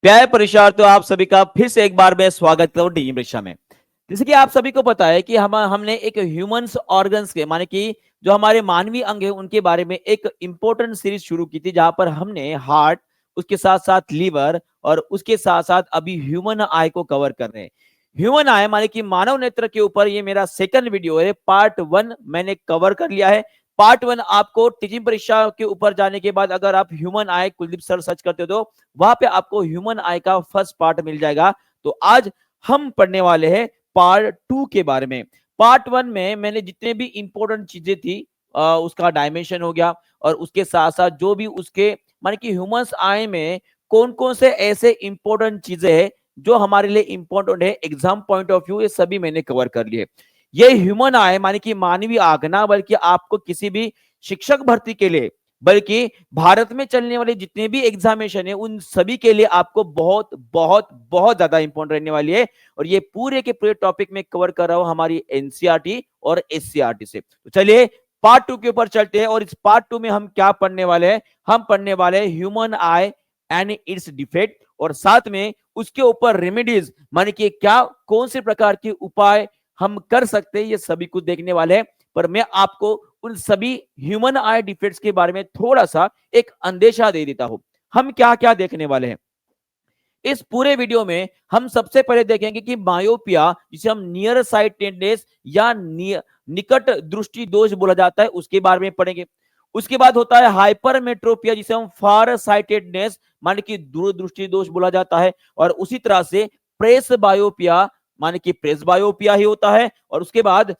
प्यारे परीक्षार्थियों, आप सभी का फिर से एक बार मैं स्वागत करता हूं डी परीक्षा में। जैसे कि आप सभी को पता है कि हमने एक ह्यूमंस ऑर्गन्स के माने कि जो हमारे मानवीय अंग है उनके बारे में एक इंपॉर्टेंट सीरीज शुरू की थी, जहां पर हमने हार्ट, उसके साथ साथ लीवर और उसके साथ साथ अभी ह्यूमन आई को कवर कर रहे हैं। ह्यूमन आई माने कि मानव नेत्र के ऊपर ये मेरा सेकंड वीडियो है। पार्ट 1 मैंने कवर कर लिया है। पार्ट 1 आपको टीचिंग परीक्षा के ऊपर जाने के बाद अगर आप ह्यूमन आई कुलदीप सर सर्च करते हो तो वहां पे आपको ह्यूमन आई का फर्स्ट पार्ट मिल जाएगा। तो आज हम पढ़ने वाले हैं पार्ट 2 के बारे में। पार्ट 1 में मैंने जितने भी इंपॉर्टेंट चीजें थी, उसका डायमेंशन हो गया और उसके साथ साथ जो भी उसके माने कि ह्यूमंस आई में कौन कौन से ऐसे इंपॉर्टेंट चीजें हैं जो हमारे लिए इंपॉर्टेंट है एग्जाम पॉइंट ऑफ व्यू, ये सभी मैंने कवर कर लिए। ये ह्यूमन आई माने कि मानवीय आंख ना बल्कि आपको किसी भी शिक्षक भर्ती के लिए, बल्कि भारत में चलने वाले जितने भी एग्जामिनेशन है उन सभी के लिए आपको बहुत बहुत बहुत ज्यादा इंपॉर्टेंट रहने वाली है। और ये पूरे के पूरे टॉपिक में कवर कर रहा हूं हमारी एनसीईआरटी और एससीईआरटी से। तो चलिए पार्ट 2 के ऊपर चलते हैं। और इस पार्ट 2 में हम क्या पढ़ने वाले हैं? हम पढ़ने वाले हैं human I and it's defect, और साथ में उसके ऊपर रेमेडीज माने कि क्या कौन से प्रकार के उपाय हम कर सकते हैं, ये सभी कुछ देखने वाले हैं। पर मैं आपको उन सभी ह्यूमन आई डिफेक्ट्स के बारे में थोड़ा सा एक अंदेशा दे देता हूं। हम क्या क्या देखने वाले हैं इस पूरे वीडियो में? हम सबसे पहले देखेंगे कि मायोपिया, जिसे हम नियर साइटेडनेस या निकट दृष्टि दोष बोला जाता है, उसके बारे में पढ़ेंगे। उसके बाद होता है हाइपरमेट्रोपिया, जिसे हम फार साइटेडनेस माने कि दूरदृष्टि दोष बोला जाता है। और उसी तरह से प्रेस बायोपिया माने कि प्रेस बायोपिया ही होता है। और उसके बाद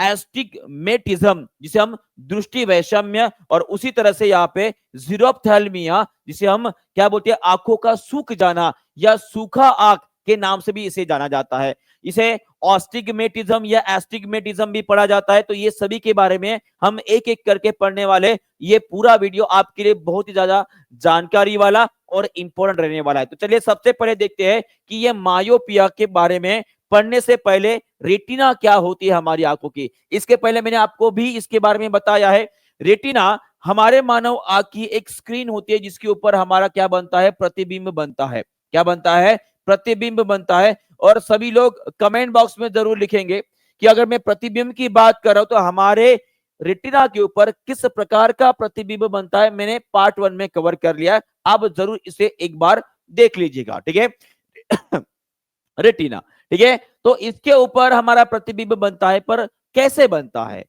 एस्टिग्मेटिज्म, जिसे हम दृष्टि वैषम्य, और उसी तरह से यहाँ पे जीरोप्थेल्मिया, जिसे हम क्या बोलते हैं, आंखों का सूख जाना या सूखा आंख के नाम से भी इसे जाना जाता है। इसे ऑस्टिग्मेटिज्म या एस्टिग्मेटिज्म भी पढ़ा जाता है। तो ये सभी के बारे में हम एक एक करके पढ़ने वाले। ये पूरा वीडियो आपके लिए बहुत ही ज्यादा जानकारी वाला और इंपॉर्टेंट रहने वाला है। तो चलिए सबसे पहले देखते हैं कि ये मायोपिया के बारे में पढ़ने से पहले रेटिना क्या होती है हमारी आंखों की। इसके पहले मैंने आपको भी इसके बारे में बताया है। रेटिना हमारे मानव आंख की एक स्क्रीन होती है जिसके ऊपर हमारा क्या बनता है? प्रतिबिंब बनता है। क्या बनता है? प्रतिबिंब बनता है। और सभी लोग कमेंट बॉक्स में जरूर लिखेंगे कि अगर मैं प्रतिबिंब की बात कर रहा हूं तो हमारे रेटिना के ऊपर किस प्रकार का प्रतिबिंब बनता है, मैंने पार्ट 1 में कवर कर लिया है। आप जरूर इसे एक बार देख लीजिएगा, ठीक है। रेटिना, ठीक है। तो इसके ऊपर हमारा प्रतिबिंब बनता है, पर कैसे बनता है?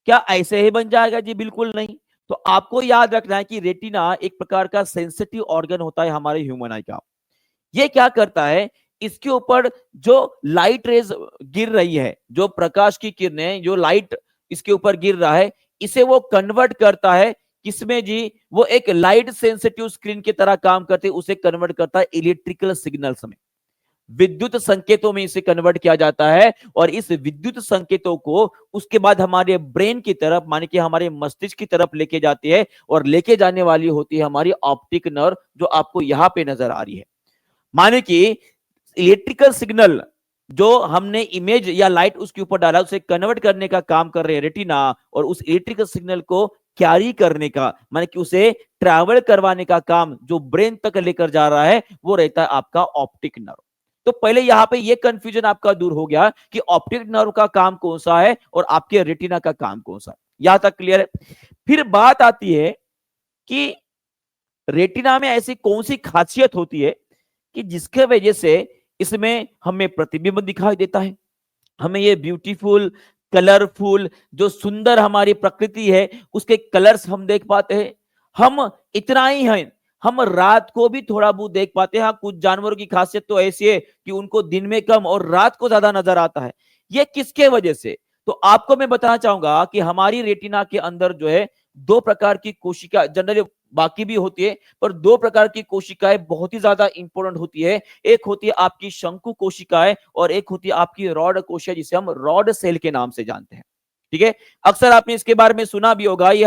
क्या ऐसे ही बन जाएगा? जी बिल्कुल नहीं। तो आपको याद रखना है कि रेटिना एक प्रकार का सेंसिटिव ऑर्गन होता है हमारे ह्यूमन आई का। ये क्या करता है? इसके ऊपर जो लाइट रेज गिर रही है, जो प्रकाश की किरणें, जो लाइट इसके ऊपर गिर रहा है, इसे वो कन्वर्ट करता है किसमें जी? वो एक लाइट सेंसिटिव स्क्रीन की तरह काम करते, उसे कन्वर्ट करता है इलेक्ट्रिकल सिग्नल्स में, विद्युत संकेतों में इसे कन्वर्ट किया जाता है। और इस विद्युत संकेतों को उसके बाद हमारे ब्रेन की तरफ माने कि हमारे मस्तिष्क की तरफ लेके जाती है। और लेके जाने वाली होती है हमारी ऑप्टिक नर्व, जो आपको यहां पे नजर आ रही है। माने कि इलेक्ट्रिकल सिग्नल जो हमने इमेज या लाइट उसके ऊपर डाला, उसे कन्वर्ट करने का काम कर रहे हैं रेटिना। और उस इलेक्ट्रिकल सिग्नल को कैरी करने का माने कि उसे ट्रैवल करवाने का काम जो ब्रेन तक लेकर जा रहा है, वो रहता है आपका ऑप्टिक नर्व। तो पहले यहां पे ये कंफ्यूजन आपका दूर हो गया कि ऑप्टिक नर्व का काम कौन सा है और आपके रेटिना का काम कौन सा है। यहां तक क्लियर है? फिर बात आती है कि रेटिना में ऐसी कौन सी खासियत होती है कि जिसके वजह से इसमें हमें प्रतिबिंब दिखाई देता है, हमें ये ब्यूटीफुल कलरफुल जो सुंदर हमारी प्रकृति है उसके कलर्स हम देख पाते हैं। हम इतना ही हैं, हम रात को भी थोड़ा बहुत देख पाते हैं। हाँ, कुछ जानवरों की खासियत तो ऐसी है कि उनको दिन में कम और रात को ज्यादा नजर आता है। ये किसके वजह से? तो आपको मैं बताना चाहूंगा कि हमारी रेटिना के अंदर जो है दो प्रकार की कोशिका, जनरली बाकी भी होती है, पर दो प्रकार की कोशिकाएं बहुत ही ज्यादा इंपॉर्टेंट होती है। एक होती है आपकी शंकु कोशिकाएं और एक होती है आपकी रॉड कोशिका, जिसे हम रॉड सेल के नाम से जानते हैं, ठीक है। अक्सर आपने इसके बारे में सुना भी होगा। ये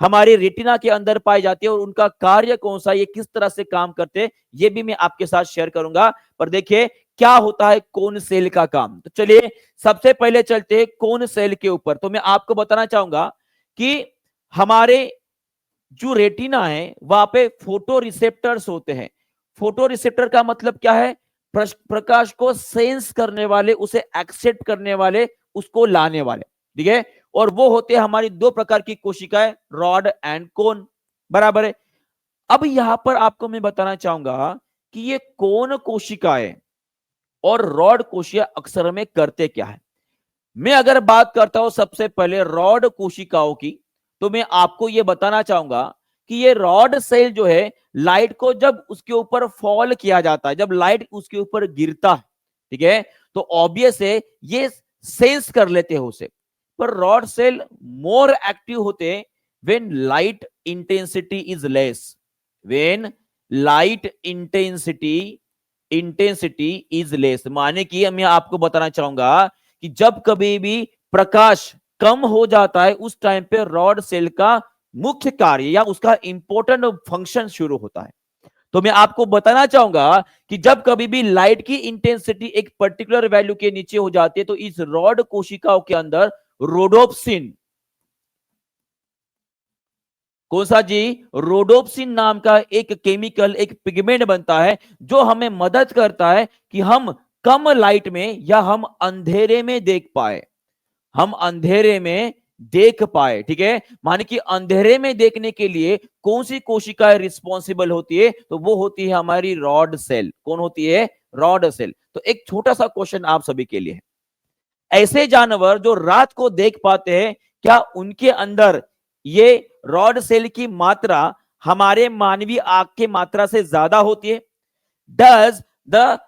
हमारे रेटिना के अंदर पाई जाती है और उनका कार्य कौन सा, ये किस तरह से काम करते हैं, ये भी मैं आपके साथ शेयर करूंगा। पर देखिए क्या होता है कोन सेल का काम। तो चलिए सबसे पहले चलते हैं कोन सेल के ऊपर। तो मैं आपको बताना चाहूंगा कि हमारे जो रेटिना है वहां पे फोटो रिसेप्टर्स होते हैं। फोटो रिसेप्टर का मतलब क्या है? प्रकाश को सेंस करने वाले, उसे एक्सेप्ट करने वाले, उसको लाने वाले, ठीक है। और वो होते हैं हमारी दो प्रकार की कोशिकाएं, रॉड एंड कोन, बराबर है। अब यहां पर आपको मैं बताना चाहूंगा कि ये कोन कोशिकाएं और रॉड कोशिका अक्सर में करते क्या है। मैं अगर बात करता हूं सबसे पहले रॉड कोशिकाओं की, तो मैं आपको यह बताना चाहूंगा कि ये रॉड सेल जो है, लाइट को जब उसके ऊपर फॉल किया जाता है, जब लाइट उसके ऊपर गिरता है, ठीक है, तो ऑब्वियस है ये सेंस कर लेते हैं उसे। पर रॉड सेल मोर एक्टिव होते हैं when light intensity is less, when light intensity is less, माने कि मैं आपको बताना चाहूंगा कि जब कभी भी प्रकाश कम हो जाता है, उस टाइम पे रॉड सेल का मुख्य कार्य या उसका इंपॉर्टेंट फंक्शन शुरू होता है। तो मैं आपको बताना चाहूंगा कि जब कभी भी लाइट की इंटेंसिटी एक पर्टिकुलर वैल्यू के नीचे हो जाती है, तो इस रॉड कोशिकाओं के अंदर रोडोप्सिन, कौन सा जी? रोडोप्सिन नाम का एक केमिकल, एक पिगमेंट बनता है, जो हमें मदद करता है कि हम कम लाइट में या हम अंधेरे में देख पाए, हम अंधेरे में देख पाए, ठीक है। माने कि अंधेरे में देखने के लिए कौन सी कोशिकाएं रिस्पॉन्सिबल होती है? तो वो होती है हमारी रॉड सेल। कौन होती है? Rod cell. तो एक छोटा सा क्वेश्चन आप सभी के लिए है, ऐसे जानवर जो रात को देख पाते हैं, क्या उनके अंदर ये रॉड सेल की मात्रा हमारे मानवीय आंख की मात्रा से ज्यादा होती है? Does the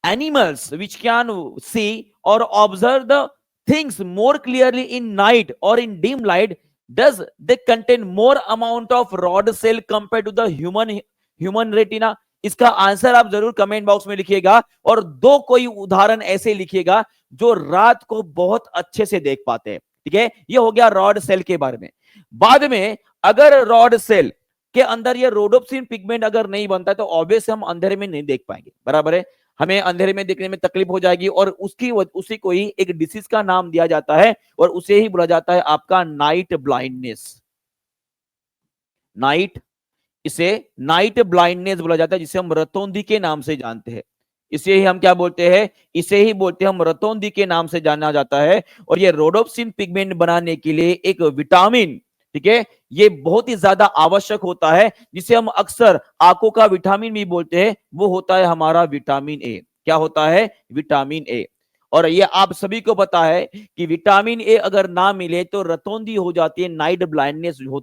animals which can see or observe the things more clearly in night or in dim light, does they contain more amount of rod cell compared to the human retina? इसका answer आप जरूर comment box में लिखिएगा, और दो कोई उदाहरण ऐसे लिखिएगा जो रात को बहुत अच्छे से देख पाते हैं, ठीक है। ये हो गया रॉड सेल के बारे में। बाद में अगर रॉड सेल के अंदर ये रोडोप्सिन पिगमेंट अगर नहीं बनता, तो ऑब्वियस हम अंधेरे में नहीं देख पाएंगे, बराबर है। हमें अंधेरे में देखने में तकलीफ हो जाएगी, और उसी को ही एक डिसीज का नाम दिया जाता है, और उसे ही बोला जाता है आपका नाइट ब्लाइंडनेस। इसे नाइट ब्लाइंडनेस बोला जाता है, जिसे हम रतौंधी के नाम से जानते हैं। इसे ही हम क्या बोलते हैं? इसे ही बोलते हैं हम रतौंधी के नाम से जाना जाता है। और ये रोडोप्सिन पिगमेंट बनाने के लिए एक विटामिन, ठीक है, ये बहुत ही ज्यादा आवश्यक होता है, जिसे हम अक्सर आंखों का विटामिन भी बोलते हैं। वो होता है हमारा विटामिन ए। क्या होता है? Vitamin A. और ये आप सभी को पता है कि विटामिन ए अगर ना मिले तो रतौंधी हो जाती है, नाइट ब्लाइंडनेस हो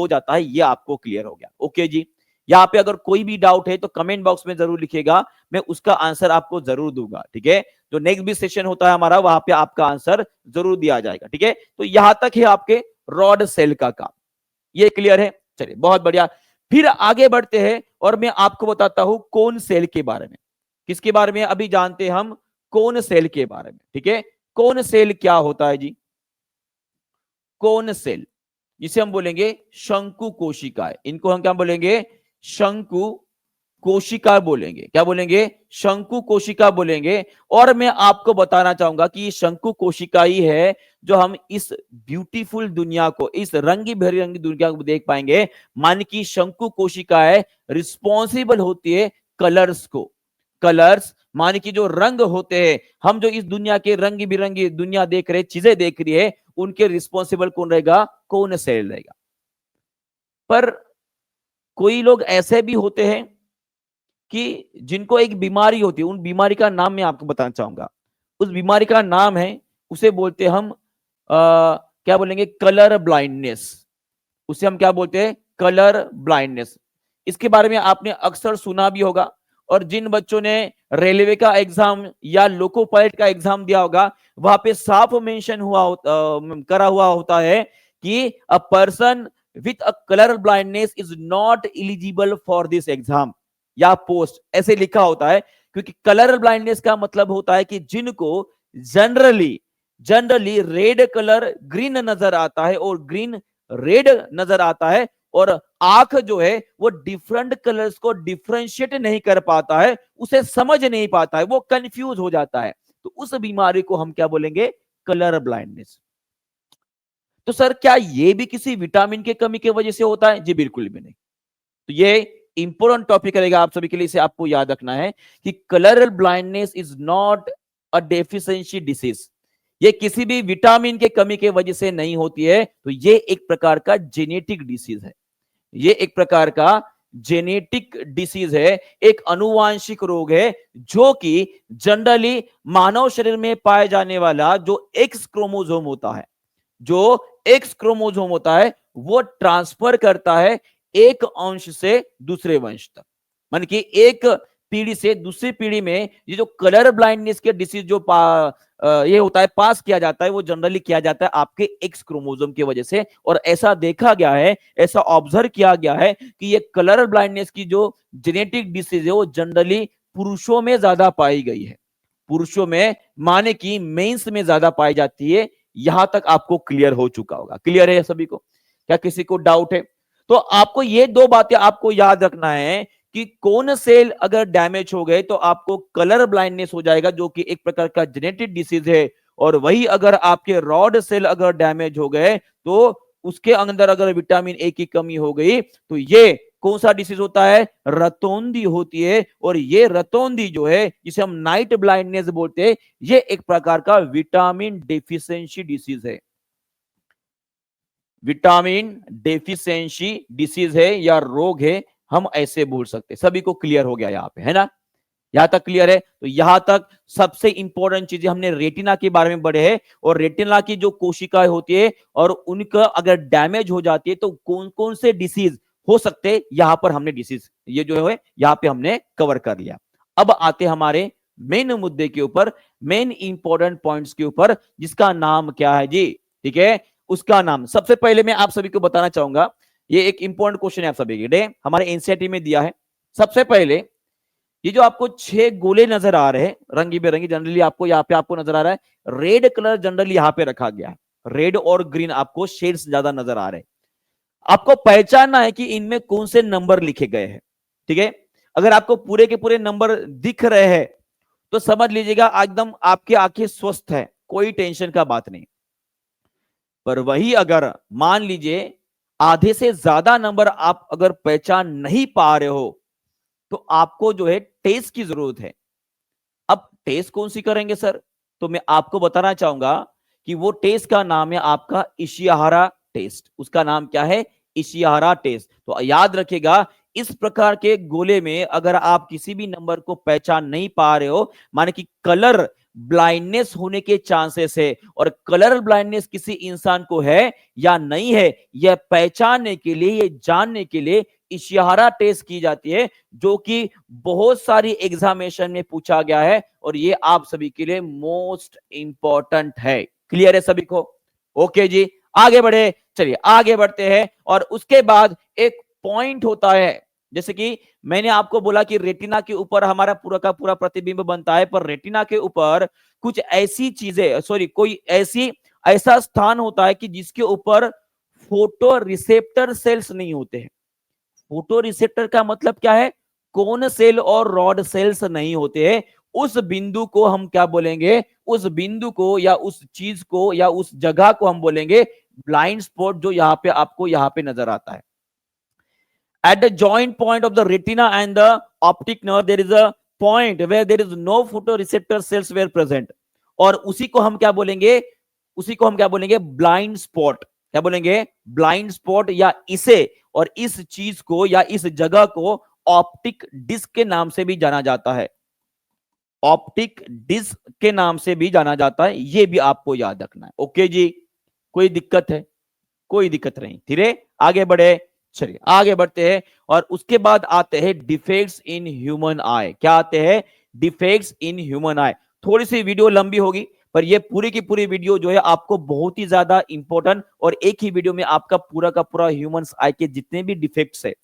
जाता है। ये आपको क्लियर हो गया? ओके जी। यहाँ पे अगर कोई भी डाउट है तो कमेंट बॉक्स में जरूर लिखिएगा, मैं उसका आंसर आपको जरूर दूंगा, ठीक है। जो नेक्स्ट भी सेशन होता है हमारा, वहां पे आपका आंसर जरूर दिया जाएगा, ठीक है। तो यहां तक है आपके रॉड सेल का काम, ये क्लियर है? चलिए, बहुत बढ़िया। फिर आगे बढ़ते हैं और मैं आपको बताता हूं कोन सेल के बारे में। किसके बारे में अभी जानते हैं हम? कोन सेल के बारे में, ठीक है। कोन सेल क्या होता है जी? कोन सेल, जिसे हम बोलेंगे शंकु कोशिकाएं, इनको हम क्या बोलेंगे? शंकु कोशिका बोलेंगे। क्या बोलेंगे? शंकु कोशिका बोलेंगे। और मैं आपको बताना चाहूंगा कि शंकु कोशिका ही है जो हम इस ब्यूटीफुल दुनिया को, इस रंगी बिरंगी दुनिया को देख पाएंगे। मान की शंकु कोशिकाएं रिस्पॉन्सिबल होती है कलर्स को। कलर्स माने कि जो रंग होते हैं, हम जो इस दुनिया के रंगी बिरंगी दुनिया देख रहे, चीजें देख रही है, उनके रिस्पॉन्सिबल कौन रहेगा? कौन सेल रहेगा। पर कोई लोग ऐसे भी होते हैं कि जिनको एक बीमारी होती है, उन बीमारी का नाम मैं आपको बताना चाहूंगा। उस बीमारी का नाम है, उसे बोलते हैं हम क्या बोलेंगे? Colour blindness. उसे हम क्या बोलते हैं? Colour blindness. इसके बारे में आपने अक्सर सुना भी होगा, और जिन बच्चों ने रेलवे का एग्जाम या लोको पायलट का एग्जाम दिया होगा, वहां पे साफ मेंशन करा हुआ होता है कि a person with a colour blindness is not eligible for this exam या पोस्ट, ऐसे लिखा होता है। क्योंकि कलर ब्लाइंडनेस का मतलब होता है कि जिनको generally generally red colour green नजर आता है और ग्रीन रेड नजर आता है, और आंख जो है वो डिफरेंट कलर्स को डिफरेंशिएट नहीं कर पाता है, उसे समझ नहीं पाता है, वो कंफ्यूज हो जाता है। तो उस बीमारी को हम क्या बोलेंगे? Colour blindness. तो सर क्या ये भी किसी विटामिन की कमी की वजह से होता है? जी बिल्कुल भी नहीं। तो ये इंपॉर्टेंट टॉपिक रहेगा आप सभी के लिए, इसे आपको याद रखना है कि colour blindness is not a deficiency disease. ये किसी भी विटामिन के कमी के वजह से नहीं होती है, तो ये एक प्रकार का जेनेटिक डिसीज है। ये एक प्रकार का जेनेटिक डिसीज है, एक अनुवांशिक रोग है, जो कि जनरली मानव शरीर में पाए जाने वाला जो एक्स क्रोमोसोम होता है, जो एक्स क्रोमोसोम होता है, वो ट्रांसफर करता है एक अंश से दूसरे वंश तक। मान कि एक पीढ़ी से दूसरी पीढ़ी में ये जो कलर ब्लाइंडनेस के डिसीज जो ये होता है, पास किया जाता है, वो जनरली किया जाता है आपके एक्स क्रोमोसोम की वजह से। और ऐसा देखा गया है, ऐसा ऑब्जर्व किया गया है कि ये कलर ब्लाइंडनेस की जो जेनेटिक डिसीज है, वो जनरली पुरुषों में ज्यादा पाई गई है। पुरुषों में माने कि मेंस में ज्यादा पाई जाती है। यहां तक आपको क्लियर हो चुका होगा। क्लियर है सभी को? क्या किसी को डाउट है? तो आपको ये दो बातें आपको याद रखना है कि कौन सेल अगर डैमेज हो गए तो आपको कलर ब्लाइंडनेस हो जाएगा, जो कि एक प्रकार का जेनेटिक डिसीज है। और वही अगर आपके रॉड सेल अगर डैमेज हो गए तो उसके अंदर अगर विटामिन ए की कमी हो गई तो ये कौन सा डिसीज होता है? रतौंधी होती है। और ये रतौंधी जो है, जिसे हम नाइट ब्लाइंडनेस बोलते हैं, ये एक प्रकार का विटामिन डेफिशिएंसी डिसीज है। विटामिन डेफिशिएंसी डिसीज है या रोग है, हम ऐसे बोल सकते। सभी को क्लियर हो गया यहाँ पे, है ना? यहां तक क्लियर है? तो यहां तक सबसे इंपॉर्टेंट चीजें हमने रेटिना के बारे में पढ़े हैं। और रेटिना की जो कोशिकाएं होती है और उनका अगर डैमेज हो जाती है तो कौन कौन से डिसीज हो सकते हैं, यहां पर हमने डिसीज ये जो है यहां पे हमने कवर कर लिया। अब आते हमारे मेन मुद्दे के ऊपर, मेन इंपॉर्टेंट पॉइंट्स के ऊपर, जिसका नाम क्या है जी? ठीक है, उसका नाम सबसे पहले मैं आप सभी को बताना चाहूंगा। ये एक इंपॉर्टेंट क्वेश्चन है आप सभी के लिए, हमारे एनसीईआरटी में दिया है। सबसे पहले ये जो आपको 6 गोले नजर आ रहे हैं रंगी बेरंगी, जनरली आपको यहाँ पे आपको नजर आ रहा है रेड कलर, जनरली यहाँ पे रखा गया है। रेड और ग्रीन आपको शेड्स ज्यादा नजर आ रहे हैं। आपको पहचानना है कि इनमें कौन से नंबर लिखे गए हैं। ठीक है, अगर आपको पूरे के पूरे नंबर दिख रहे हैं तो समझ लीजिएगा एकदम आपकी आंखें स्वस्थ है, कोई टेंशन का बात नहीं। पर वही अगर मान लीजिए आधे से ज्यादा नंबर आप अगर पहचान नहीं पा रहे हो तो आपको जो है टेस्ट की जरूरत है। अब टेस्ट कौन सी करेंगे सर? तो मैं आपको बताना चाहूंगा कि वो टेस्ट का नाम है आपका इशिहारा टेस्ट। उसका नाम क्या है? Ishihara test. तो याद रखिएगा, इस प्रकार के गोले में अगर आप किसी भी नंबर को पहचान नहीं पा रहे हो, माने कि कलर ब्लाइंडनेस होने के चांसेस है। और कलर ब्लाइंडनेस किसी इंसान को है या नहीं है, यह पहचानने के लिए, यह जानने के लिए इशिहारा टेस्ट की जाती है, जो कि बहुत सारी एग्जामिनेशन में पूछा गया है। और ये आप सभी के लिए मोस्ट इंपॉर्टेंट है। क्लियर है सभी को? ओके जी, आगे बढ़े। चलिए आगे बढ़ते हैं। और उसके बाद एक पॉइंट होता है, जैसे कि मैंने आपको बोला कि रेटिना के ऊपर हमारा पूरा का पूरा प्रतिबिंब बनता है, पर रेटिना के ऊपर कुछ ऐसी चीजें, सॉरी, कोई ऐसा स्थान होता है कि जिसके ऊपर फोटो रिसेप्टर सेल्स नहीं होते हैं। फोटो रिसेप्टर का मतलब क्या है? कोन सेल और रॉड सेल्स नहीं होते हैं। उस बिंदु को हम क्या बोलेंगे? उस बिंदु को या उस चीज को या उस जगह को हम बोलेंगे ब्लाइंड स्पॉट, जो यहां पे आपको यहां पे नजर आता है। At the joint point of the retina and the optic nerve, there is a point where there is no photoreceptor cells were present. और उसी को हम क्या बोलेंगे? उसी को हम क्या बोलेंगे? Blind spot. क्या बोलेंगे? Blind spot. या इसे और इस चीज को या इस जगह को ऑप्टिक डिस्क के नाम से भी जाना जाता है। ऑप्टिक डिस्क के नाम से भी जाना जाता है, ये भी आपको याद रखना है। ओके जी, कोई दिक्कत है? कोई दिक्कत नहीं। धीरे आगे बढ़े। चलिए आगे बढ़ते हैं। और उसके बाद आते हैं डिफेक्ट्स इन ह्यूमन आई। क्या आते हैं? डिफेक्ट्स इन ह्यूमन आई। थोड़ी सी वीडियो लंबी होगी, पर ये पूरी की पूरी वीडियो जो है आपको बहुत ही ज्यादा इंपॉर्टेंट, और एक ही वीडियो में आपका पूरा का पूरा ह्यूमन आई के जितने भी डिफेक्ट्स है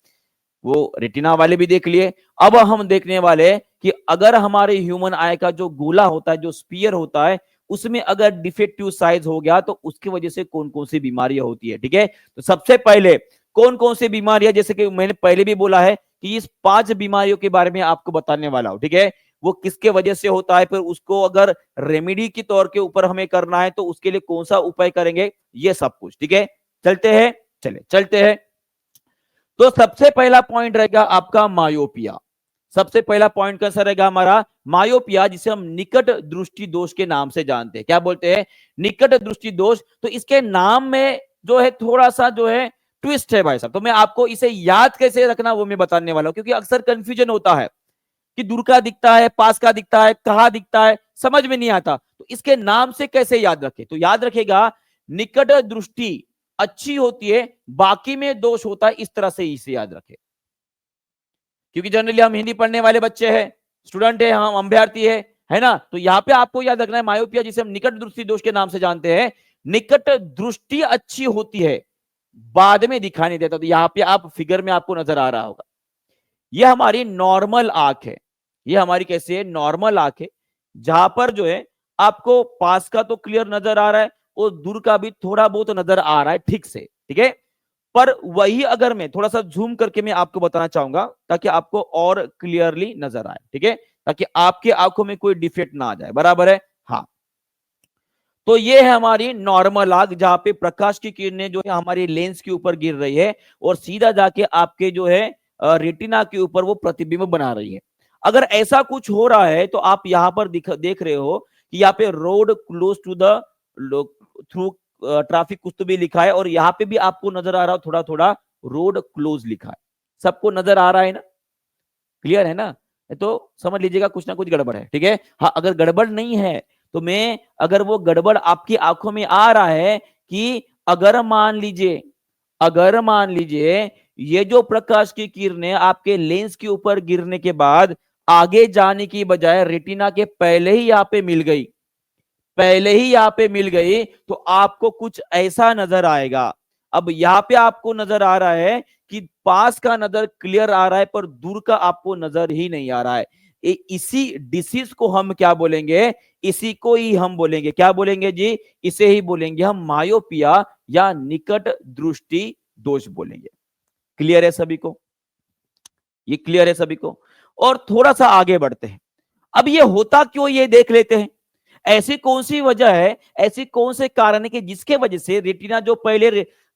वो रेटिना वाले भी देख लिए। अब हम देखने वाले कि अगर हमारे ह्यूमन आई का जो गोला होता है, जो स्पीयर होता है, उसमें अगर डिफेक्टिव साइज हो गया तो उसकी वजह से कौन कौन सी बीमारियां होती है। ठीक है, तो सबसे पहले कौन कौन सी बीमारियां, जैसे कि मैंने पहले भी बोला है कि इस 5 बीमारियों के बारे में आपको बताने वाला हूं। ठीक है, वो किसके वजह से होता है, फिर उसको अगर रेमेडी के तौर के ऊपर हमें करना है तो उसके लिए कौन सा उपाय करेंगे, ये सब कुछ। ठीक है, चलते हैं। चले चलते हैं। तो सबसे पहला पॉइंट रहेगा आपका मायोपिया। सबसे पहला पॉइंट कैसा रहेगा हमारा? मायोपिया, जिसे हम निकट दृष्टि दोष के नाम से जानते हैं। क्या बोलते हैं? निकट दृष्टि दोष। तो इसके नाम में जो है थोड़ा सा जो है ट्विस्ट है भाई साहब। तो मैं आपको इसे याद कैसे रखना वो मैं बताने वाला हूं, क्योंकि अक्सर कंफ्यूजन होता है कि दूर का दिखता है, पास का दिखता है, कहां दिखता है, समझ में नहीं आता। तो इसके नाम से कैसे याद रखे? तो याद रखेगा, निकट दृष्टि अच्छी होती है, बाकी में दोष होता है। इस तरह से इसे याद रखे, क्योंकि जनरली हम हिंदी पढ़ने वाले बच्चे हैं, स्टूडेंट है, हम अभ्यर्थी है ना। तो यहाँ पे आपको याद रखना है मायोपिया, जिसे हम निकट दृष्टि दोष के नाम से जानते हैं। निकट दृष्टि अच्छी होती है, बाद में दिखाई नहीं देता। तो यहाँ पे आप फिगर में आपको नजर आ रहा होगा, यह हमारी नॉर्मल आंख है। ये हमारी कैसे है? नॉर्मल आंख है, जहां पर जो है आपको पास का तो क्लियर नजर आ रहा है और दूर का भी थोड़ा बहुत नजर आ रहा है ठीक से, ठीक है। पर वही अगर मैं थोड़ा सा जूम करके मैं आपको बताना चाहूंगा, ताकि आपको और क्लियरली नजर आए, ठीक है, ताकि आपके आंखों में कोई डिफेक्ट ना आ जाए। बराबर है? हाँ। तो ये है हमारी नॉर्मल आंख, जहां पे प्रकाश की किरणें जो है हमारी लेंस के ऊपर गिर रही है और सीधा जाके आपके जो है रेटिना के ऊपर वो प्रतिबिंब बना रही है। अगर ऐसा कुछ हो रहा है तो आप यहां पर देख रहे हो कि यहाँ पे road close to the through traffic कुछ तो भी लिखा है, और यहाँ पे भी आपको नजर आ रहा है थोड़ा थोड़ा रोड क्लोज लिखा है। सबको नजर आ रहा है ना? क्लियर है ना? तो समझ लीजिएगा कुछ ना कुछ गड़बड़ है, ठीक है। हाँ, अगर गड़बड़ नहीं है तो मैं, अगर वो गड़बड़ आपकी आंखों में आ रहा है कि अगर मान लीजिए ये जो प्रकाश की किरणें आपके लेंस के ऊपर गिरने के बाद आगे जाने की बजाय रेटिना के पहले ही यहाँ पे मिल गई, तो आपको कुछ ऐसा नजर आएगा। अब यहाँ पे आपको नजर आ रहा है कि पास का नजर क्लियर आ रहा है, पर दूर का आपको नजर ही नहीं आ रहा है। इसी डिसीज को हम क्या बोलेंगे? इसी को ही हम बोलेंगे, क्या बोलेंगे जी? इसे ही बोलेंगे हम मायोपिया या निकट दृष्टि दोष बोलेंगे। क्लियर है सभी को? ये क्लियर है सभी को? और थोड़ा सा आगे बढ़ते हैं। अब ये होता क्यों, ये देख लेते हैं। ऐसी कौन सी वजह है, ऐसी कौन से कारण है कि जिसके वजह से रेटिना जो पहले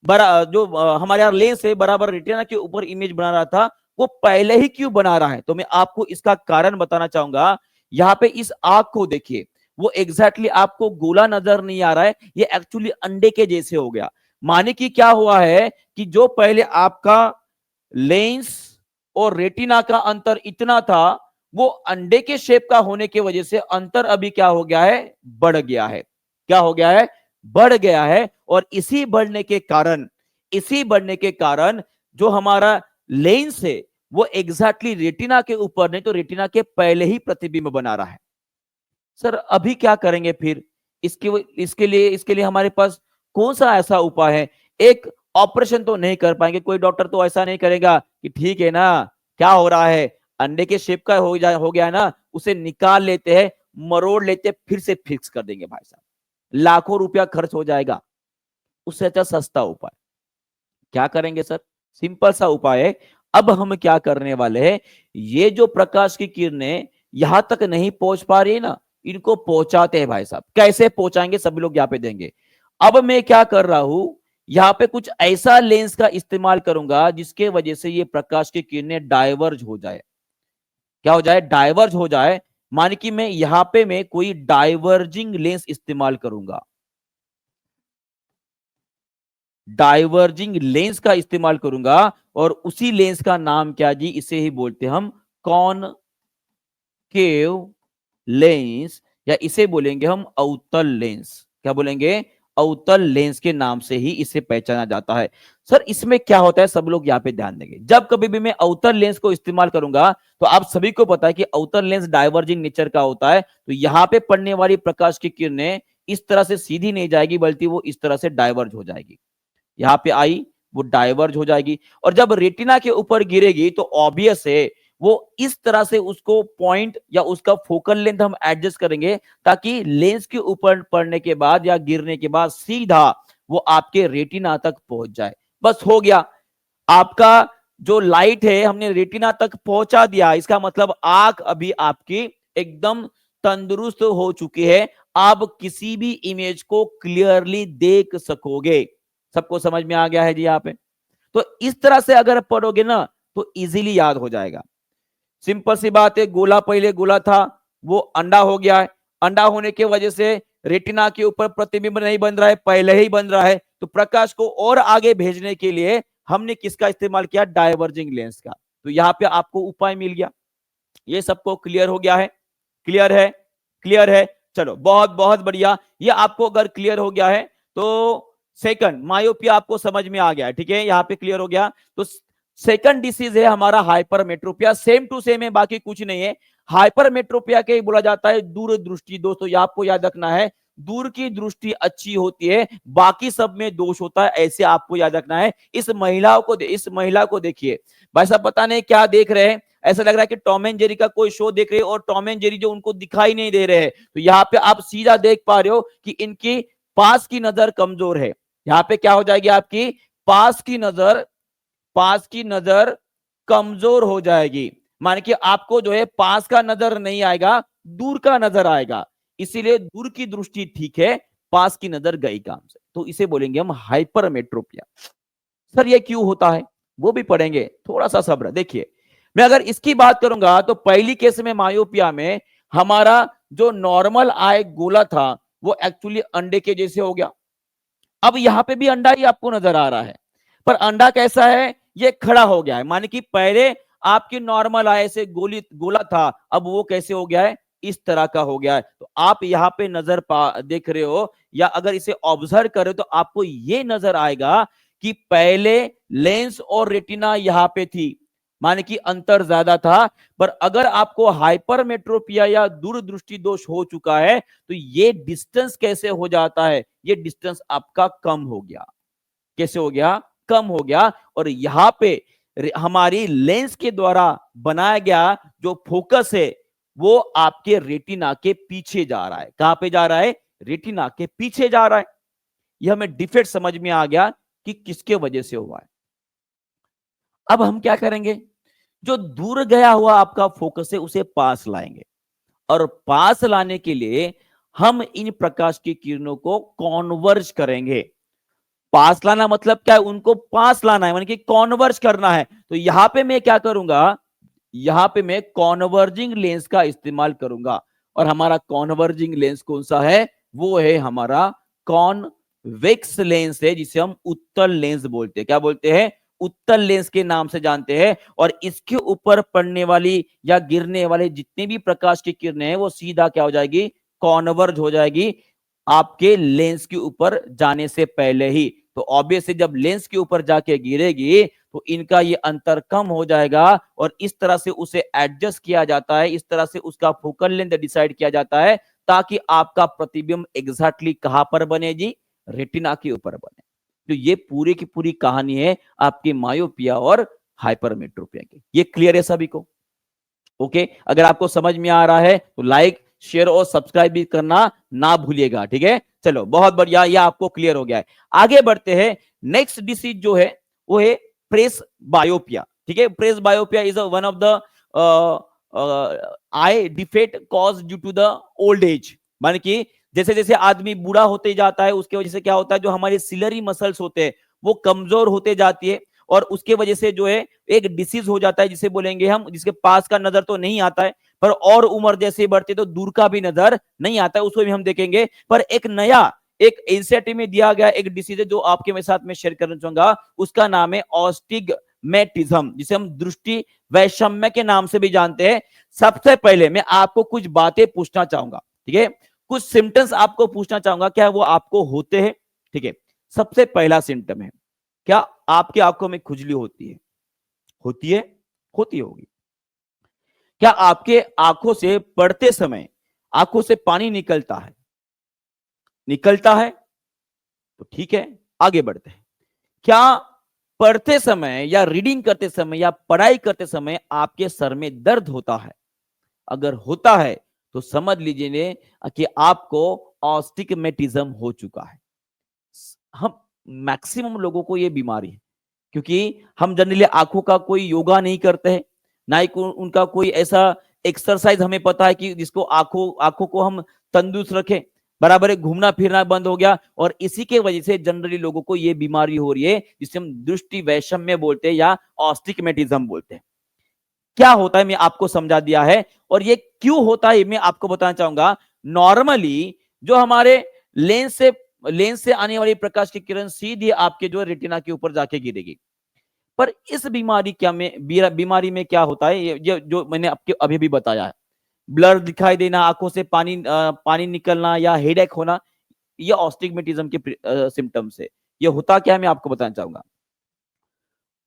जो हमारे यहाँ लेंस है बराबर रेटिना के ऊपर इमेज बना रहा था, वो पहले ही क्यों बना रहा है? तो मैं आपको इसका कारण बताना चाहूंगा। यहाँ पे इस आंख को देखिए, वो एग्जैक्टली आपको गोला नजर नहीं आ रहा है, ये एक्चुअली अंडे के जैसे हो गया। माने कि क्या हुआ है कि जो पहले आपका लेंस और रेटिना का अंतर इतना था, वो अंडे के शेप का होने की वजह से अंतर अभी क्या हो गया है? बढ़ गया है। क्या हो गया है? बढ़ गया है। और इसी बढ़ने के कारण जो हमारा लेंस है वो एग्जैक्टली रेटिना के ऊपर नहीं तो रेटिना के पहले ही प्रतिबिंब बना रहा है। सर अभी क्या करेंगे फिर? इसके लिए हमारे पास कौन सा ऐसा उपाय है? एक ऑपरेशन तो नहीं कर पाएंगे, कोई डॉक्टर तो ऐसा नहीं करेगा कि ठीक है ना, क्या हो रहा है, अंडे के शेप का हो गया ना, उसे निकाल लेते हैं, मरोड़ लेते हैं, फिर से फिक्स कर देंगे। भाई साहब, लाखों रुपया खर्च हो जाएगा। उससे अच्छा सस्ता उपाय क्या करेंगे सर? सिंपल सा उपाय है। अब हम क्या करने वाले हैं, ये जो प्रकाश की किरणें यहां तक नहीं पहुंच पा रही है ना, इनको पहुंचाते हैं। भाई साहब कैसे पहुंचाएंगे, सभी लोग यहाँ पे देंगे। अब मैं क्या कर रहा हूं, यहाँ पे कुछ ऐसा लेंस का इस्तेमाल करूंगा जिसके वजह से ये प्रकाश की किरणें डाइवर्ज हो जाए। क्या हो जाए? डाइवर्ज हो जाए। मान कि मैं यहां पे मैं कोई डाइवर्जिंग लेंस इस्तेमाल करूंगा, डाइवर्जिंग लेंस का इस्तेमाल करूंगा, और उसी लेंस का नाम क्या जी? इसे ही बोलते हम कॉनकेव लेंस, या इसे बोलेंगे हम अवतल लेंस। क्या बोलेंगे? अवतल लेंस के नाम से ही इसे पहचाना जाता है। सर इसमें क्या होता है, सब लोग यहाँ पे ध्यान देंगे। जब कभी भी मैं अवतल लेंस को इस्तेमाल करूंगा तो आप सभी को पता है कि अवतल लेंस डाइवर्जिंग नेचर का होता है। तो यहाँ पे पड़ने वाली प्रकाश की किरणें इस तरह से सीधी नहीं जाएगी, बल्कि वो इस तरह से डाइवर्ज हो जाएगी। यहाँ पे आई, वो डाइवर्ज हो जाएगी, और जब रेटिना के ऊपर गिरेगी तो ऑब्वियस है वो इस तरह से उसको पॉइंट या उसका फोकल लेंथ हम एडजस्ट करेंगे, ताकि लेंस के ऊपर पड़ने के बाद या गिरने के बाद सीधा वो आपके रेटिना तक पहुंच जाए। बस हो गया। आपका जो लाइट है हमने रेटिना तक पहुंचा दिया, इसका मतलब आंख अभी आपकी एकदम तंदुरुस्त हो चुकी है। आप किसी भी इमेज को क्लियरली देख सकोगे। सबको समझ में आ गया है जी यहाँ पे? तो इस तरह से अगर पढ़ोगे ना तो इजीली याद हो जाएगा। सिंपल सी बात है, गोला पहले गोला था, वो अंडा हो गया है। अंडा होने की वजह से रेटिना के ऊपर प्रतिबिंब नहीं बन रहा है, पहले ही बन रहा है। तो प्रकाश को और आगे भेजने के लिए हमने किसका इस्तेमाल किया? डायवर्जिंग लेंस का। तो यहाँ पे आपको उपाय मिल गया। ये सबको क्लियर हो गया है? क्लियर है? क्लियर है? चलो बहुत बहुत बढ़िया। ये आपको अगर क्लियर हो गया है तो सेकंड मायोपिया आपको समझ में आ गया, ठीक है, यहाँ पे क्लियर हो गया। तो सेकंड डिसीज है हमारा हाइपरमेट्रोपिया। सेम टू सेम है, बाकी कुछ नहीं है। हाइपरमेट्रोपिया के बोला जाता है दूरदृष्टि। दोस्तों ये आपको याद रखना है, दूर की दृष्टि अच्छी होती है, बाकी सब में दोष होता है, ऐसे आपको याद रखना है। इस महिला को देखिए भाई साहब, पता नहीं क्या देख रहे हैं, ऐसा लग रहा है कि टॉम एंड जेरी का कोई शो देख रहे हैं और टॉम एंड जेरी जो उनको दिखाई नहीं दे रहे हैं। तो यहाँ पे आप सीधा देख पा रहे हो कि इनकी पास की नजर कमजोर है। यहाँ पे क्या हो जाएगी? आपकी पास की नजर कमजोर हो जाएगी। मान कि आपको जो है पास का नजर नहीं आएगा, दूर का नजर आएगा। इसीलिए दूर की दृष्टि ठीक है, पास की नजर गई काम से। तो इसे बोलेंगे हम हाइपरमेट्रोपिया। सर ये क्यों होता है वो भी पढ़ेंगे, थोड़ा सा सब्र। देखिए मैं अगर इसकी बात करूंगा तो पहली केस में मायोपिया में हमारा जो नॉर्मल आई गोला था वो एक्चुअली अंडे के जैसे हो गया। अब यहां पे भी अंडा ही आपको नजर आ रहा है, पर अंडा कैसा है? ये खड़ा हो गया है। माने कि पहले आपकी नॉर्मल आई से गोला था, अब वो कैसे हो गया है? इस तरह का हो गया है। तो आप यहाँ पे नजर देख रहे हो, या अगर इसे ऑब्जर्व करें तो आपको ये नजर आएगा कि पहले लेंस और रेटिना यहाँ पे थी, माने कि अंतर ज्यादा था। पर अगर आपको हाइपरमेट्रोपिया या दूरदृष्टि दोष हो चुका है तो ये डिस्टेंस कैसे हो जाता है? ये डिस्टेंस आपका कम हो गया। कैसे हो गया? कम हो गया। और यहां पे हमारी लेंस के द्वारा बनाया गया जो फोकस है वो आपके रेटिना के पीछे जा रहा है। कहां पे जा रहा है? रेटिना के पीछे जा रहा है। यह हमें डिफेक्ट समझ में आ गया कि किसके वजह से हुआ है। अब हम क्या करेंगे? जो दूर गया हुआ आपका फोकस है उसे पास लाएंगे, और पास लाने के लिए हम इन प्रकाश की किरणों को कॉन्वर्ज करेंगे। पास लाना मतलब क्या है? उनको पास लाना है, यानी कि कॉन्वर्ज करना है। तो यहां पे मैं क्या करूंगा? यहां पे मैं कॉन्वर्जिंग लेंस का इस्तेमाल करूंगा। और हमारा कॉन्वर्जिंग लेंस कौन सा है? वो है हमारा कॉन्वेक्स लेंस है, जिसे हम उत्तल लेंस बोलते हैं। क्या बोलते हैं? उत्तल लेंस के नाम से जानते हैं। और इसके ऊपर पड़ने वाली या गिरने वाले जितने भी प्रकाश की किरणें हैं वो सीधा क्या हो जाएगी? कॉन्वर्ज हो जाएगी आपके लेंस के ऊपर जाने से पहले ही। तो ऑब्वियसली जब लेंस के ऊपर जाके गिरेगी तो इनका ये अंतर कम हो जाएगा, और इस तरह से उसे एडजस्ट किया जाता है, इस तरह से उसका फोकल लेंथ डिसाइड किया जाता है, ताकि आपका प्रतिबिंब एग्जैक्टली कहां पर बने जी? रेटिना के ऊपर बने। तो ये पूरी की पूरी कहानी है आपकी मायोपिया और हाइपरमेट्रोपिया की। ये क्लियर है सभी को? ओके, अगर आपको समझ में आ रहा है तो लाइक शेयर और सब्सक्राइब भी करना ना भूलिएगा, ठीक है। चलो बहुत बढ़िया, ये आपको क्लियर हो गया है। आगे बढ़ते हैं। नेक्स्ट डिसीज जो है वो है प्रेस बायोपिया, ठीक है। Presbyopia is one of the eye defect cause due to the old age. माने कि जैसे जैसे आदमी बूढ़ा होते जाता है उसके वजह से क्या होता है? जो हमारे सिलरी मसल्स होते हैं वो कमजोर होते जाती है, और उसके वजह से जो है एक डिसीज हो जाता है जिसे बोलेंगे हम, जिसके पास का नजर तो नहीं आता है, पर और उम्र जैसे बढ़ती है तो दूर का भी नजर नहीं आता है, उसको भी हम देखेंगे। पर एक नया एक एनसीईआरटी में दिया गया एक डिसीज है जो आपके मेरे साथ में शेयर करना चाहूंगा, उसका नाम है ऑस्टिग्मेटिज्म, जिसे हम दृष्टि वैषम्य के नाम से भी जानते हैं। सबसे पहले मैं आपको कुछ बातें पूछना चाहूंगा, ठीक है, कुछ सिम्टम्स आपको पूछना चाहूंगा, क्या वो आपको होते हैं? ठीक है, सबसे पहला सिम्टम है, क्या आपकी आंखों में खुजली होती है? होती है? होती होगी। क्या आपके आंखों से पढ़ते समय आंखों से पानी निकलता है? निकलता है, तो ठीक है, आगे बढ़ते हैं। क्या पढ़ते समय या रीडिंग करते समय या पढ़ाई करते समय आपके सर में दर्द होता है? अगर होता है तो समझ लीजिए कि आपको ऑस्टिग्मेटिज्म हो चुका है। हम मैक्सिमम लोगों को ये बीमारी है, क्योंकि हम जनरली आंखों का कोई योगा नहीं करते हैं, ना ही उनका कोई ऐसा एक्सरसाइज हमें पता है कि जिसको आंखों को हम तंदुरुस्त रखें। बराबर है, घूमना फिरना बंद हो गया, और इसी के वजह से जनरली लोगों को ये बीमारी हो रही है जिसे हम दृष्टि वैषम्य बोलते हैं या ऑस्टिग्मेटिज्म बोलते हैं। क्या होता है मैं आपको समझा दिया है, और ये क्यों होता है मैं आपको बताना चाहूंगा। नॉर्मली जो हमारे लेंस से आने वाली प्रकाश की किरण सीधी आपके जो रेटिना के ऊपर जाके गिरेगी, पर इस बीमारी में क्या होता है, ये जो मैंने आपके अभी भी बताया है, ब्लर दिखाई देना, आंखों से पानी निकलना या हेडेक होना, ये ऑस्टिग्मेटिज्म के सिम्टम्स है। ये होता क्या है मैं आपको बताना चाहूंगा।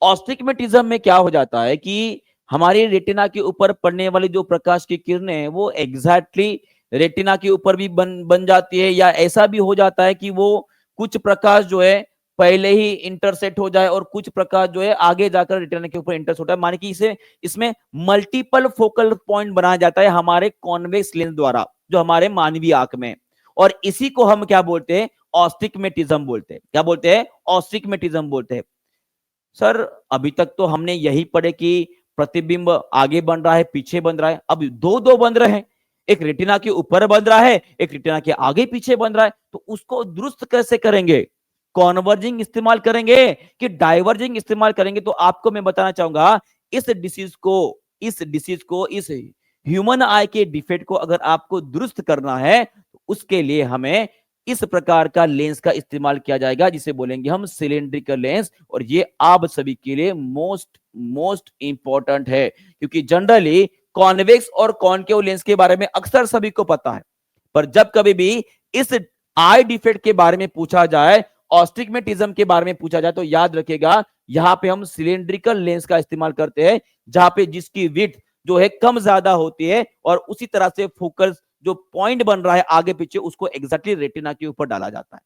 ऑस्टिग्मेटिज्म में क्या हो जाता है कि हमारी रेटिना के ऊपर पड़ने वाली जो प्रकाश की किरणें हैं वो एग्जैक्टली रेटिना के ऊपर भी बन जाती है, या ऐसा भी हो जाता है कि वो कुछ प्रकाश जो है पहले ही इंटरसेट हो जाए और कुछ प्रकाश जो है आगे जाकर रेटिना के ऊपर इंटरसेट होता है। माने कि इसमें मल्टीपल फोकल पॉइंट बनाया जाता है हमारे कॉन्वेक्स लेंस द्वारा जो हमारे मानवीय आंख में, और इसी को हम क्या बोलते हैं, ऑस्टिग्मेटिज्म बोलते हैं। क्या बोलते हैं, ऑस्टिग्मेटिज्म बोलते हैं। सर अभी तक तो हमने यही पढ़े कि प्रतिबिंब आगे बन रहा है, पीछे बन रहा है, अब दो दो बन रहे हैं, एक रेटिना के ऊपर बन रहा है, एक रेटिना के आगे पीछे बन रहा है, तो उसको दुरुस्त कैसे करेंगे, कॉन्वर्जिंग इस्तेमाल करेंगे कि डाइवर्जिंग इस्तेमाल करेंगे। तो आपको मैं बताना चाहूंगा इस ह्यूमन आई के डिफेक्ट को अगर आपको दुरुस्त करना है तो उसके लिए हमें इस प्रकार का लेंस का इस्तेमाल किया जाएगा जिसे बोलेंगे हम सिलेंड्रिकल लेंस, और ये आप सभी के लिए मोस्ट इंपॉर्टेंट है, क्योंकि जनरली कॉन्वेक्स और कॉनकेव लेंस के बारे में अक्सर सभी को पता है, पर जब कभी भी इस आई डिफेक्ट के बारे में पूछा जाए, ऑस्टिग्मेटिज्म के बारे में पूछा जाए, तो याद रखेगा यहां पे हम सिलेंड्रिकल लेंस का इस्तेमाल करते हैं, जहां पे जिसकी विड्थ जो है कम ज्यादा होती है, और उसी तरह से फोकस जो पॉइंट बन रहा है आगे पीछे उसको एग्जैक्टली रेटिना के ऊपर डाला जाता है।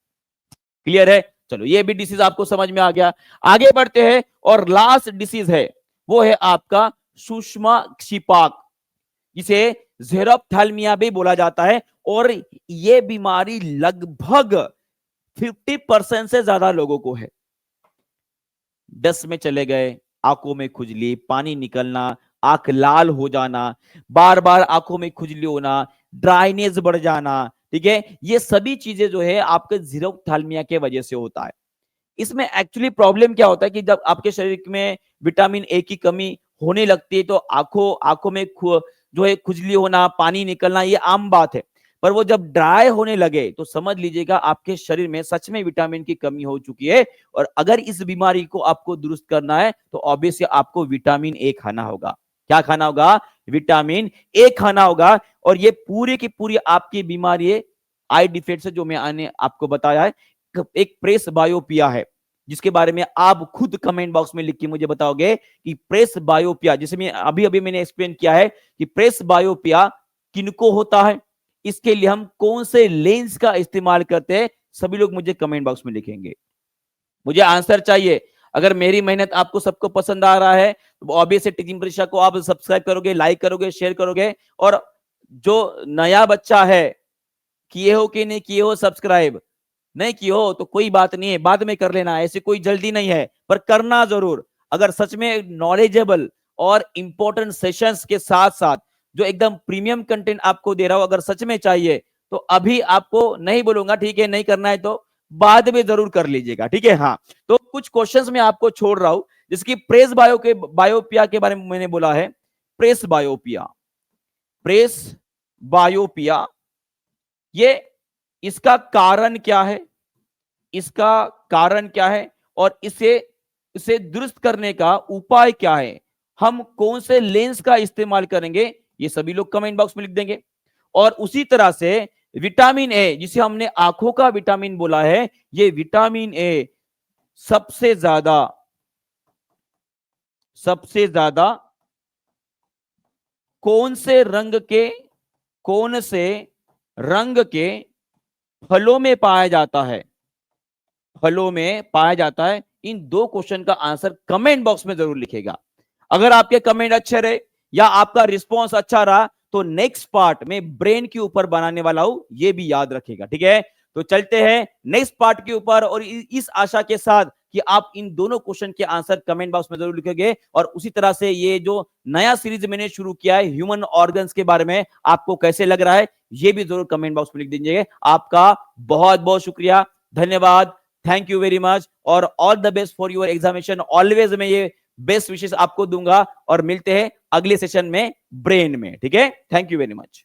क्लियर है, चलो ये भी डिसीज आपको समझ में आ गया। आगे बढ़ते हैं, और लास्ट डिसीज है वो है आपका सूक्ष्म क्षिपाक, जिसे ज़ेरोप्थेल्मिया भी बोला जाता है, और ये बीमारी लगभग 50% से ज्यादा लोगों को है। दस में चले गए, आंखों में खुजली, पानी निकलना, आंख लाल हो जाना, बार बार आंखों में खुजली होना, ड्राइनेस बढ़ जाना, ठीक है, ये सभी चीजें जो है आपके ज़ेरोप्थेल्मिया के वजह से होता है। इसमें एक्चुअली प्रॉब्लम क्या होता है कि जब आपके शरीर में विटामिन ए की कमी होने लगती है तो आंखों में जो है खुजली होना, पानी निकलना, ये आम बात है, पर वो जब ड्राई होने लगे तो समझ लीजिएगा आपके शरीर में सच में विटामिन की कमी हो चुकी है, और अगर इस बीमारी को आपको दुरुस्त करना है तो ऑब्वियसली आपको विटामिन ए खाना होगा। क्या खाना होगा, विटामिन ए खाना होगा, और ये पूरी की पूरी आपकी बीमारी है आई डिफेक्ट से जो मैंने आपको बताया है, एक प्रेस बायोपिया है, जिसके बारे में आप खुद कमेंट बॉक्स में लिख के मुझे बताओगे कि प्रेस बायोपिया, जिसे मैं अभी मैंने एक्सप्लेन किया है कि प्रेस बायोपिया किनको होता है, इसके लिए हम कौन से लेंस का इस्तेमाल करते हैं, सभी लोग मुझे कमेंट बॉक्स में लिखेंगे, मुझे आंसर चाहिए। अगर मेरी मेहनत आपको सबको पसंद आ रहा है तो ऑब्वियसली टीचिंग परीक्षा को आप सब्सक्राइब करोगे, लाइक करोगे, शेयर करोगे, और जो नया बच्चा है, किए हो कि नहीं किए हो सब्सक्राइब, नहीं किए हो तो कोई बात नहीं है, बाद में कर लेना, ऐसी कोई जल्दी नहीं है, पर करना जरूर। अगर सच में नॉलेजेबल और इंपॉर्टेंट सेशंस के साथ साथ जो एकदम प्रीमियम कंटेंट आपको दे रहा हूं, अगर सच में चाहिए तो अभी आपको नहीं बोलूंगा, ठीक है, नहीं करना है तो बाद में जरूर कर लीजिएगा, ठीक है। हाँ, तो कुछ क्वेश्चंस में आपको छोड़ रहा हूं, जिसकी बायोपिया के बारे में मैंने बोला है, प्रेस बायोपिया, ये इसका कारण क्या है, और इसे दुरुस्त करने का उपाय क्या है, हम कौन से लेंस का इस्तेमाल करेंगे, ये सभी लोग कमेंट बॉक्स में लिख देंगे। और उसी तरह से विटामिन ए, जिसे हमने आंखों का विटामिन बोला है, ये विटामिन ए सबसे ज्यादा कौन से रंग के फलों में पाया जाता है, इन दो क्वेश्चन का आंसर कमेंट बॉक्स में जरूर लिखेगा। अगर आपके कमेंट अच्छे रहे या आपका रिस्पॉन्स अच्छा रहा तो नेक्स्ट पार्ट में ब्रेन के ऊपर बनाने वाला हूं, ये भी याद रखेगा, ठीक है। तो चलते हैं नेक्स्ट पार्ट के ऊपर, और इस आशा के साथ कि आप इन दोनों क्वेश्चन के आंसर कमेंट बॉक्स में जरूर लिखेंगे, और उसी तरह से ये जो नया सीरीज मैंने शुरू किया है ह्यूमन ऑर्गन्स के बारे में, आपको कैसे लग रहा है ये भी जरूर कमेंट बॉक्स में लिख दीजिए। आपका बहुत बहुत शुक्रिया, धन्यवाद, थैंक यू वेरी मच, और all the best for your examination. Always मैं ये बेस्ट विशेष आपको दूंगा, और मिलते हैं अगले सेशन में ब्रेन में, ठीक है? Thank you very much.